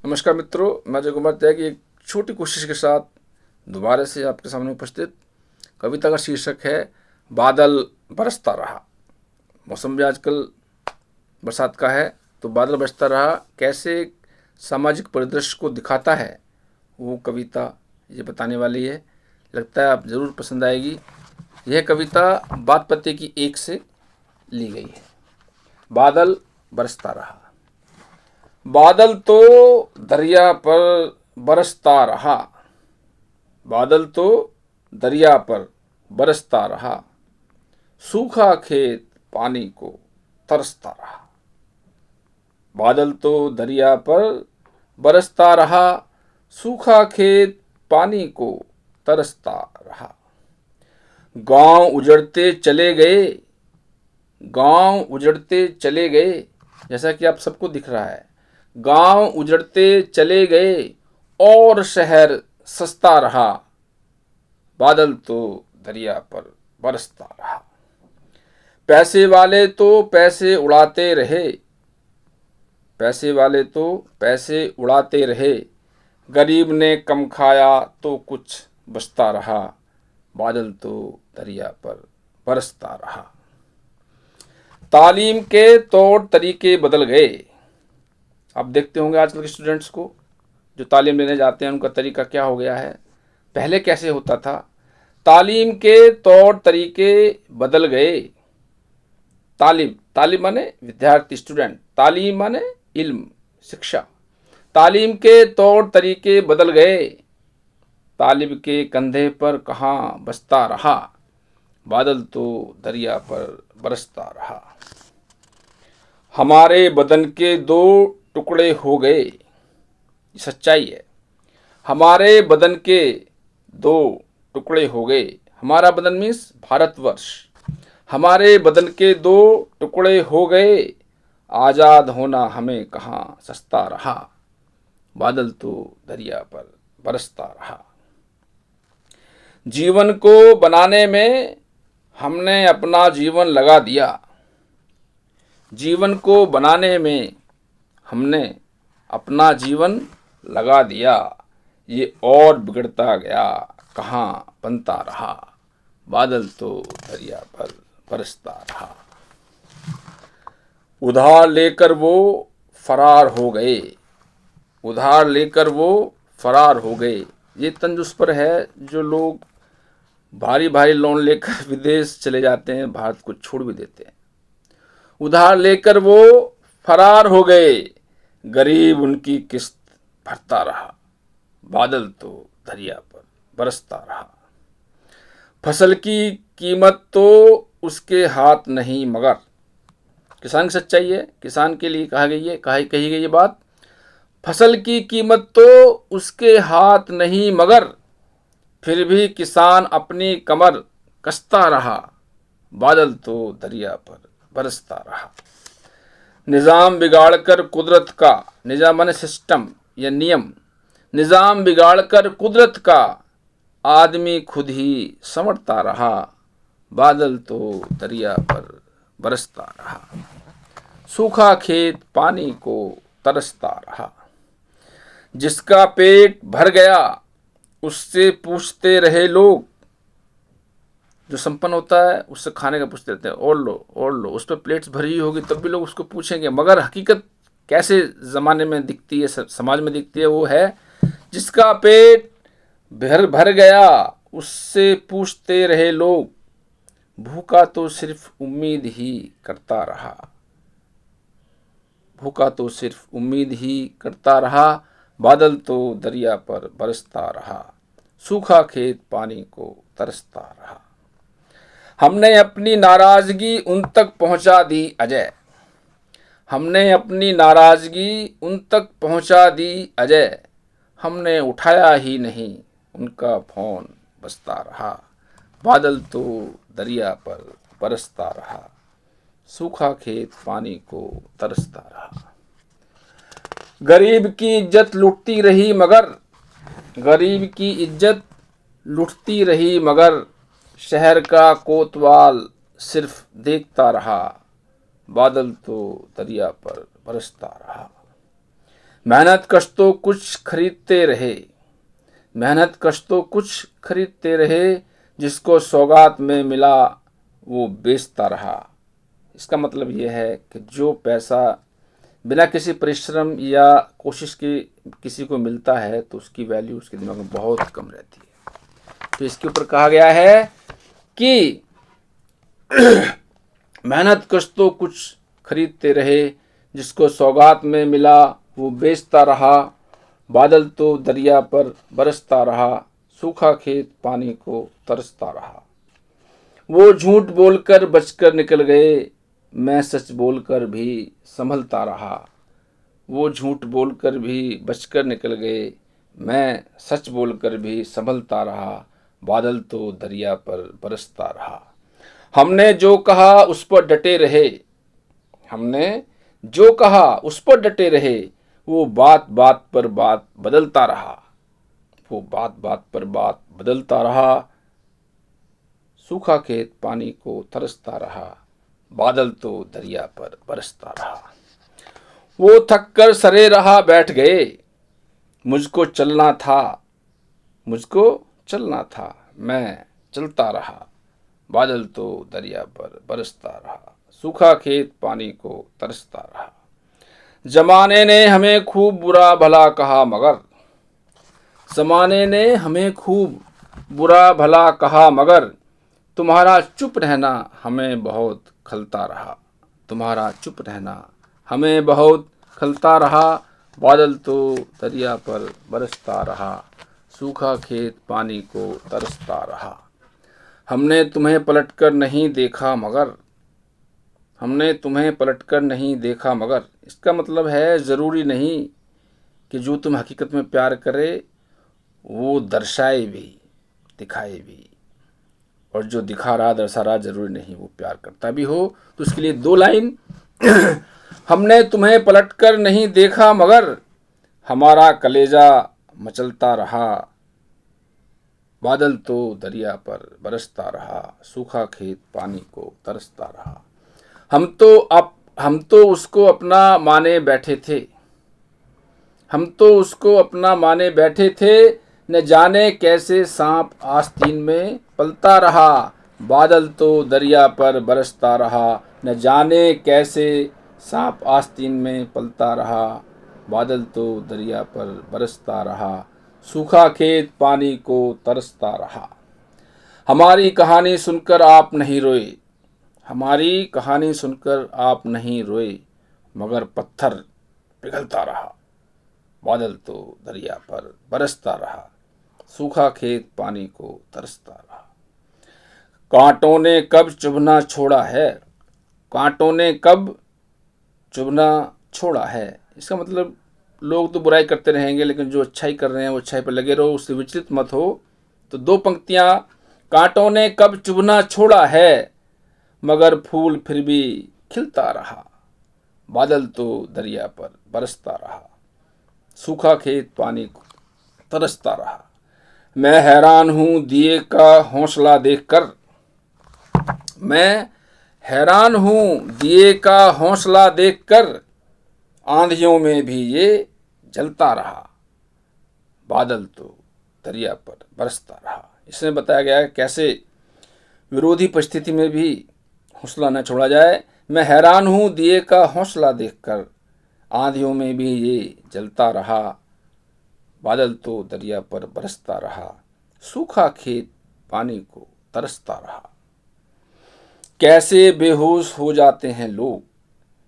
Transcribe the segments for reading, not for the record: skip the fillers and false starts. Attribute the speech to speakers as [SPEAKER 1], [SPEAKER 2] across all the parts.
[SPEAKER 1] नमस्कार मित्रों, मैं अजय कुमार त्यागी एक छोटी कोशिश के साथ दोबारा से आपके सामने उपस्थित। कविता का शीर्षक है बादल बरसता रहा। मौसम भी आजकल बरसात का है, तो बादल बरसता रहा कैसे सामाजिक परिदृश्य को दिखाता है, वो कविता ये बताने वाली है। लगता है आप ज़रूर पसंद आएगी। यह कविता बात पते की एक से ली गई है। बादल बरसता रहा। बादल तो दरिया पर बरसता रहा। बादल तो दरिया पर बरसता रहा। सूखा खेत पानी को तरसता रहा। बादल तो दरिया पर बरसता रहा। सूखा खेत पानी को तरसता रहा। गांव उजड़ते चले गए। गांव उजड़ते चले गए। जैसा कि आप सबको दिख रहा है, गांव उजड़ते चले गए और शहर सस्ता रहा। बादल तो दरिया पर बरसता रहा। पैसे वाले तो पैसे उड़ाते रहे। पैसे वाले तो पैसे उड़ाते रहे। गरीब ने कम खाया तो कुछ बचता रहा। बादल तो दरिया पर बरसता रहा। तालीम के तौर तरीके बदल गए। आप देखते होंगे आजकल के स्टूडेंट्स को जो तालीम लेने जाते हैं, उनका तरीका क्या हो गया है। पहले कैसे होता था। तालीम के तौर तरीके बदल गए। तालीम तालीम माने विद्यार्थी, स्टूडेंट। तालीम माने इल्म, शिक्षा। तालीम के तौर तरीके बदल गए। तालिब के कंधे पर कहाँ बसता रहा। बादल तो दरिया पर बरसता रहा। हमारे बदन के दो टुकड़े हो गए। सच्चाई है। हमारे बदन के दो टुकड़े हो गए। हमारा बदन मीन्स भारतवर्ष। हमारे बदन के दो टुकड़े हो गए। आज़ाद होना हमें कहाँ सस्ता रहा। बादल तो दरिया पर बरसता रहा। जीवन को बनाने में हमने अपना जीवन लगा दिया। जीवन को बनाने में हमने अपना जीवन लगा दिया। ये और बिगड़ता गया, कहाँ बनता रहा। बादल तो दरिया पर बरसता रहा। उधार लेकर वो फरार हो गए। उधार लेकर वो फरार हो गए। ये तंज उस पर है जो लोग भारी भारी लोन लेकर विदेश चले जाते हैं, भारत को छोड़ भी देते हैं। उधार लेकर वो फरार हो गए। गरीब उनकी किस्त भरता रहा। बादल तो दरिया पर बरसता रहा। फसल की कीमत तो उसके हाथ नहीं मगर। किसान की सच्चाई है। किसान के लिए कही गई ये बात। फसल की कीमत तो उसके हाथ नहीं मगर फिर भी किसान अपनी कमर कसता रहा। बादल तो दरिया पर बरसता रहा। निज़ाम बिगाड़कर कुदरत का, निज़ाम माने सिस्टम या नियम, निज़ाम बिगाड़कर कुदरत का आदमी खुद ही संवरता रहा। बादल तो दरिया पर बरसता रहा। सूखा खेत पानी को तरसता रहा। जिसका पेट भर गया उससे पूछते रहे लोग। जो संपन्न होता है उससे खाने का पूछते रहते हैं, और लो और लो। उस पर प्लेट्स भरी होगी तब भी लोग उसको पूछेंगे, मगर हकीकत कैसे ज़माने में दिखती है, समाज में दिखती है, वो है जिसका पेट भर गया उससे पूछते रहे लोग। भूखा तो सिर्फ उम्मीद ही करता रहा। भूखा तो सिर्फ उम्मीद ही करता रहा। बादल तो दरिया पर बरसता रहा। सूखा खेत पानी को तरसता रहा। हमने अपनी नाराजगी उन तक पहुंचा दी अजय। हमने अपनी नाराजगी उन तक पहुंचा दी अजय। हमने उठाया ही नहीं उनका फोन बजता रहा। बादल तो दरिया पर बरसता रहा। सूखा खेत पानी को तरसता रहा। गरीब की इज्जत लुटती रही मगर, गरीब की इज्जत लुटती रही मगर शहर का कोतवाल सिर्फ देखता रहा। बादल तो दरिया पर बरसता रहा। मेहनत कश तो कुछ खरीदते रहे, मेहनत कश तो कुछ खरीदते रहे, जिसको सौगात में मिला वो बेचता रहा। इसका मतलब ये है कि जो पैसा बिना किसी परिश्रम या कोशिश के किसी को मिलता है तो उसकी वैल्यू उसके दिमाग में बहुत कम रहती है। तो इसके ऊपर कहा गया है कि मेहनत कश तो कुछ खरीदते रहे, जिसको सौगात में मिला वो बेचता रहा। बादल तो दरिया पर बरसता रहा, सूखा खेत पानी को तरसता रहा। वो झूठ बोलकर बचकर निकल गए, मैं सच बोलकर भी संभलता रहा। वो झूठ बोलकर भी बचकर निकल गए, मैं सच बोलकर भी संभलता रहा। बादल तो दरिया पर बरसता रहा। हमने जो कहा उस पर डटे रहे, हमने जो कहा उस पर डटे रहे, वो बात बात पर बात बदलता रहा, वो बात बात पर बात बदलता रहा। सूखा खेत पानी को तरसता रहा, बादल तो दरिया पर बरसता रहा। वो थक कर सरे रहा बैठ गए, मुझको चलना था, मुझको चलना था, मैं चलता रहा। बादल तो दरिया पर बरसता रहा, सूखा खेत पानी को तरसता रहा। जमाने ने हमें खूब बुरा भला कहा मगर, जमाने ने हमें खूब बुरा भला कहा मगर, तुम्हारा चुप रहना हमें बहुत खलता रहा, तुम्हारा चुप रहना हमें बहुत खलता रहा। बादल तो दरिया पर बरसता रहा, सूखा खेत पानी को तरसता रहा। हमने तुम्हें पलटकर नहीं देखा मगर, हमने तुम्हें पलटकर नहीं देखा मगर, इसका मतलब है ज़रूरी नहीं कि जो तुम हकीकत में प्यार करे वो दर्शाए भी, दिखाए भी। और जो दिखा रहा दर्शा रहा ज़रूरी नहीं वो प्यार करता भी हो। तो उसके लिए 2 लाइन हमने तुम्हें पलटकर नहीं देखा मगर, हमारा कलेजा मचलता रहा। बादल तो दरिया पर बरसता रहा, सूखा खेत पानी को तरसता रहा। हम तो उसको अपना माने बैठे थे, हम तो उसको अपना माने बैठे थे, न जाने कैसे सांप आस्तीन में पलता रहा। बादल तो दरिया पर बरसता रहा, न जाने कैसे सांप आस्तीन में पलता रहा। बादल तो दरिया पर बरसता रहा, सूखा खेत पानी को तरसता रहा। हमारी कहानी सुनकर आप नहीं रोए, हमारी कहानी सुनकर आप नहीं रोए, मगर पत्थर पिघलता रहा। बादल तो दरिया पर बरसता रहा, सूखा खेत पानी को तरसता रहा। कांटों ने कब चुभना छोड़ा है, कांटों ने कब चुभना छोड़ा है। इसका मतलब लोग तो बुराई करते रहेंगे, लेकिन जो अच्छाई कर रहे हैं वो अच्छाई पर लगे रहो, उससे विचलित मत हो। तो 2 पंक्तियां, कांटों ने कब चुभना छोड़ा है, मगर फूल फिर भी खिलता रहा। बादल तो दरिया पर बरसता रहा, सूखा खेत पानी को तरसता रहा। मैं हैरान हूँ दिए का हौसला देखकर, मैं हैरान हूँ दिए का हौसला देखकर, आंधियों में भी ये जलता रहा। बादल तो दरिया पर बरसता रहा। इसमें बताया गया है कैसे विरोधी परिस्थिति में भी हौसला न छोड़ा जाए। मैं हैरान हूँ दिए का हौसला देखकर, आंधियों में भी ये जलता रहा। बादल तो दरिया पर बरसता रहा, सूखा खेत पानी को तरसता रहा। कैसे बेहोश हो जाते हैं लोग,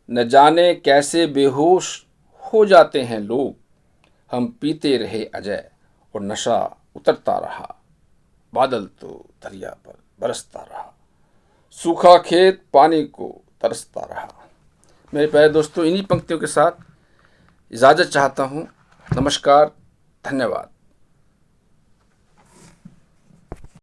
[SPEAKER 1] न जाने कैसे बेहोश हो जाते हैं लोग, हम पीते रहे अजय और नशा उतरता रहा। बादल तो दरिया पर बरसता रहा, सूखा खेत पानी को तरसता रहा। मेरे प्यारे दोस्तों, इन्हीं पंक्तियों के साथ इजाज़त चाहता हूँ। नमस्कार, धन्यवाद।